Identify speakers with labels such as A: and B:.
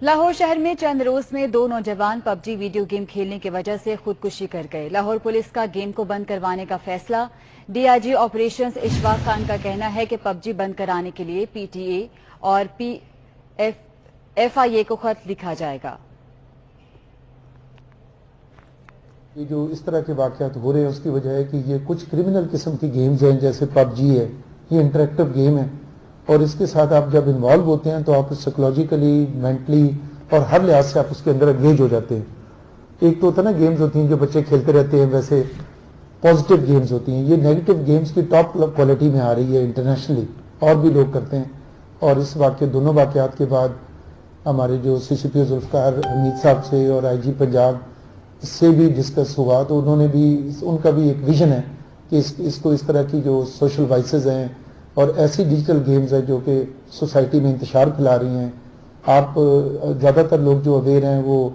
A: لاہور شہر میں چند روز میں 2 نوجوان پبجی ویڈیو گیم کھیلنے کی وجہ سے خودکشی کر گئے۔ لاہور پولیس کا گیم کو بند کروانے کا فیصلہ۔ D I G operations Ashfaq Khan کا کہنا ہے کہ پبجی بند کرانے کے لیے پی ٹی اے اور ایف آئی اے کو خط لکھا جائے گا۔
B: یہ جو اس طرح کے واقعات ہو رہے ہیں اس کی وجہ ہے کہ یہ کچھ کرمنل قسم کی گیمز ہیں، جیسے پب جی ہے، یہ انٹریکٹیو گیم ہے، اور اس کے ساتھ آپ جب انوالو ہوتے ہیں تو آپ سائیکولوجیکلی، مینٹلی اور ہر لحاظ سے آپ اس کے اندر انگیج ہو جاتے ہیں۔ ایک تو ہوتا ہے نا گیمز ہوتی ہیں جو بچے کھیلتے رہتے ہیں، ویسے پازیٹیو گیمز ہوتی ہیں، یہ نیگیٹو گیمز کی ٹاپ کوالٹی میں آ رہی ہے انٹرنیشنلی، اور بھی لوگ کرتے ہیں۔ اور اس دونوں واقعات کے بعد ہمارے جو سی سی پی او ذوالفقار حمید صاحب سے اور آئی جی پنجاب سے بھی ڈسکس ہوا، تو انہوں نے بھی، ان کا بھی ایک ویژن ہے کہ اس کو اس طرح کی جو سوشل وائسز ہیں اور ایسی ڈیجیٹل گیمز ہیں جو کہ سوسائٹی میں انتشار پھیلا رہی ہیں، آپ زیادہ تر لوگ جو اویئر ہیں وہ